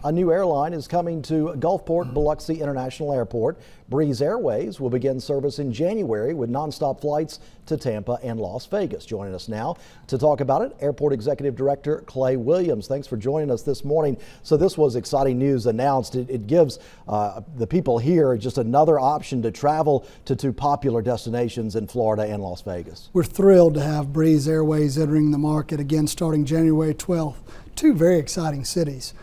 A new airline is coming to Gulfport Biloxi International Airport. Breeze Airways will begin service in January with nonstop flights to Tampa and Las Vegas. Joining us now to talk about it, Airport Executive Director Clay Williams. Thanks for joining us this morning. So this was exciting news announced. It gives the people here just another option to travel to two popular destinations in Florida and Las Vegas. We're thrilled to have Breeze Airways entering the market again starting January 12th. Two very exciting cities.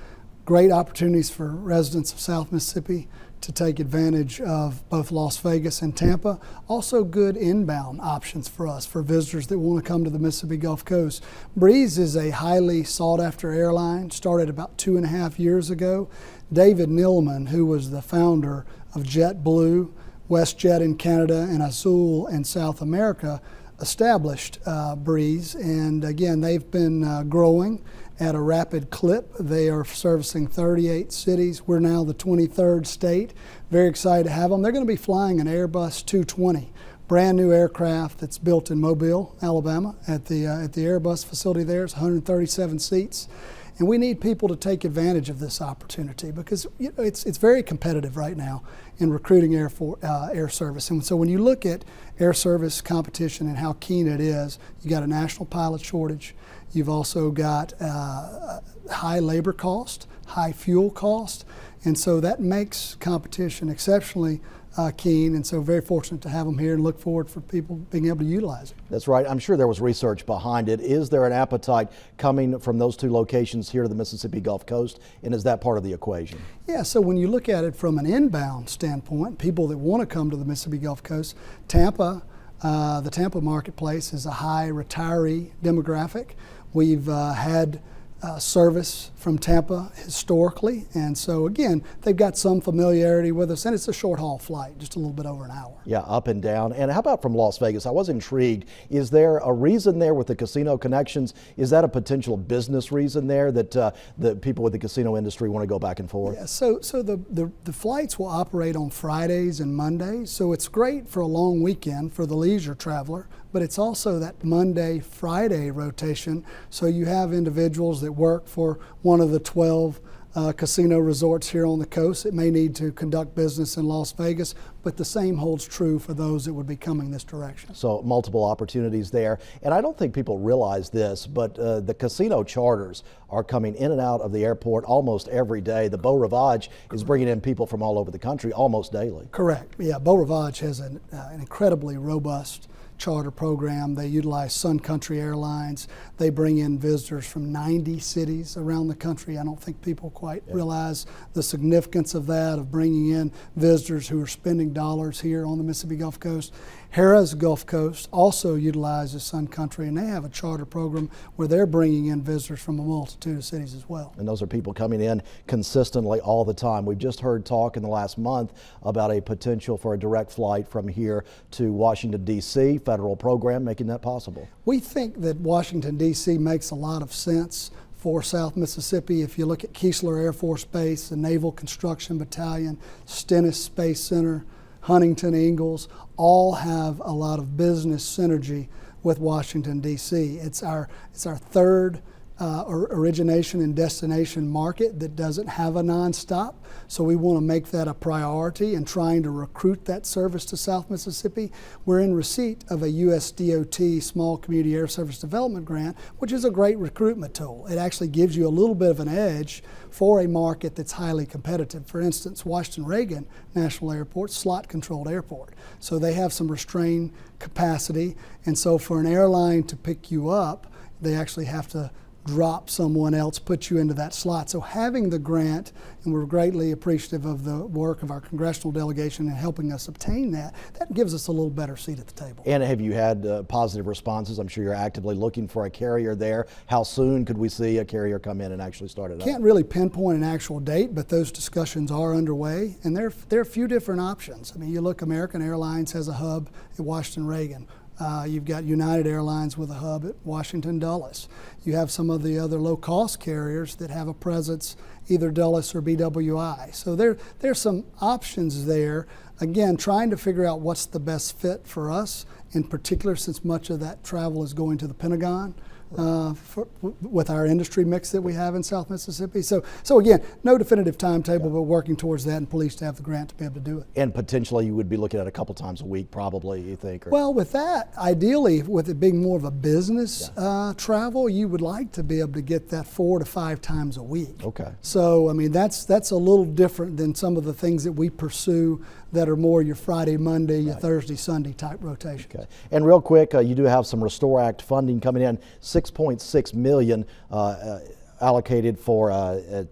Great opportunities for residents of South Mississippi to take advantage of both Las Vegas and Tampa. Also good inbound options for us, for visitors that want to come to the Mississippi Gulf Coast. Breeze is a highly sought after airline, started about 2.5 years ago. David Neeleman, who was the founder of JetBlue, WestJet in Canada, and Azul in South America, established Breeze, and again they've been growing at a rapid clip. They are servicing 38 cities. We're now the 23rd state. Very excited to have them. They're going to be flying an Airbus 220, brand new aircraft that's built in Mobile, Alabama, at the Airbus facility there. It's 137 seats. And we need people to take advantage of this opportunity because it's very competitive right now in recruiting air service. And so when you look at air service competition and how keen it is, you got a national pilot shortage. You've also got high labor cost, high fuel cost. And so that makes competition exceptionally keen, and so very fortunate to have them here and look forward for people being able to utilize it. That's right. I'm sure there was research behind it. Is there an appetite coming from those two locations here to the Mississippi Gulf Coast, and is that part of the equation? Yeah, so when you look at it from an inbound standpoint, people that want to come to the Mississippi Gulf Coast, Tampa, the Tampa marketplace is a high retiree demographic. We've had service from Tampa historically, and so again they've got some familiarity with us, and it's a short haul flight, just a little bit over an hour. Yeah, up and down. And how about from Las Vegas? I was intrigued. Is there a reason there with the casino connections? Is that a potential business reason there that the people with the casino industry want to go back and forth? Yeah, so the flights will operate on Fridays and Mondays, so it's great for a long weekend for the leisure traveler, but it's also that Monday-Friday rotation, so you have individuals that work for one of the 12 casino resorts here on the coast that may need to conduct business in Las Vegas, but the same holds true for those that would be coming this direction. So multiple opportunities there. And I don't think people realize this, but the casino charters are coming in and out of the airport almost every day. The Beau Rivage is bringing in people from all over the country almost daily. Correct. Yeah, Beau Rivage has an incredibly robust charter program. They utilize Sun Country Airlines. They bring in visitors from 90 cities around the country. I don't think people quite realize the significance of that, of bringing in visitors who are spending dollars here on the Mississippi Gulf Coast. Harrah's Gulf Coast also utilizes Sun Country, and they have a charter program where they're bringing in visitors from a multitude of cities as well. And those are people coming in consistently all the time. We've just heard talk in the last month about a potential for a direct flight from here to Washington, D.C., federal program making that possible. We think that Washington, D.C. makes a lot of sense for South Mississippi. If you look at Keesler Air Force Base, the Naval Construction Battalion, Stennis Space Center, Huntington Ingalls, all have a lot of business synergy with Washington, D.C. It's our third origination and destination market that doesn't have a nonstop, so we want to make that a priority in trying to recruit that service to South Mississippi. We're in receipt of a U.S. DOT Small Community Air Service Development Grant, which is a great recruitment tool. It actually gives you a little bit of an edge for a market that's highly competitive. For instance, Washington Reagan National Airport, slot-controlled airport, so they have some restrained capacity, and so for an airline to pick you up, they actually have to drop someone else, put you into that slot. So having the grant, and we're greatly appreciative of the work of our congressional delegation in helping us obtain that, that gives us a little better seat at the table. And have you had positive responses? I'm sure you're actively looking for a carrier there. How soon could we see a carrier come in and actually start it up? Can't really pinpoint an actual date, but those discussions are underway, and there are a few different options. I mean, you look, American Airlines has a hub at Washington Reagan. You've got United Airlines with a hub at Washington Dulles. You have some of the other low-cost carriers that have a presence either Dulles or BWI. So there's some options there. Again, trying to figure out what's the best fit for us, in particular since much of that travel is going to the Pentagon. with our industry mix that we have in South Mississippi. So again, no definitive timetable, but working towards that, and police to have the grant to be able to do it. And potentially you would be looking at a couple times a week, probably, you think? Or? Well, with that, ideally, with it being more of a business travel, you would like to be able to get that 4 to 5 times a week. Okay. So, I mean, that's a little different than some of the things that we pursue that are more your Friday, Monday, your Thursday, Sunday type rotations. Okay. And real quick, you do have some Restore Act funding coming in, $6.6 million allocated for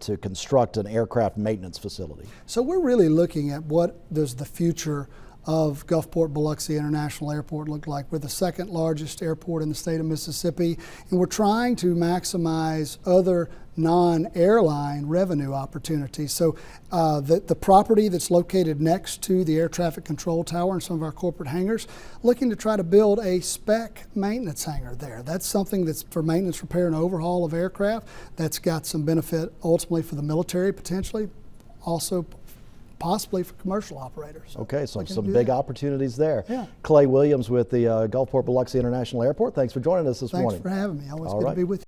to construct an aircraft maintenance facility. So we're really looking at what does the future of Gulfport Biloxi International Airport look like. We're the second largest airport in the state of Mississippi, and we're trying to maximize other non-airline revenue opportunities. So the property that's located next to the air traffic control tower and some of our corporate hangars, looking to try to build a spec maintenance hangar there. That's something that's for maintenance, repair, and overhaul of aircraft. That's got some benefit ultimately for the military potentially, also possibly for commercial operators. Okay, so some big opportunities there. Yeah. Clay Williams with the Gulfport Biloxi International Airport, thanks for joining us this morning. Thanks for having me. Always good to be with you.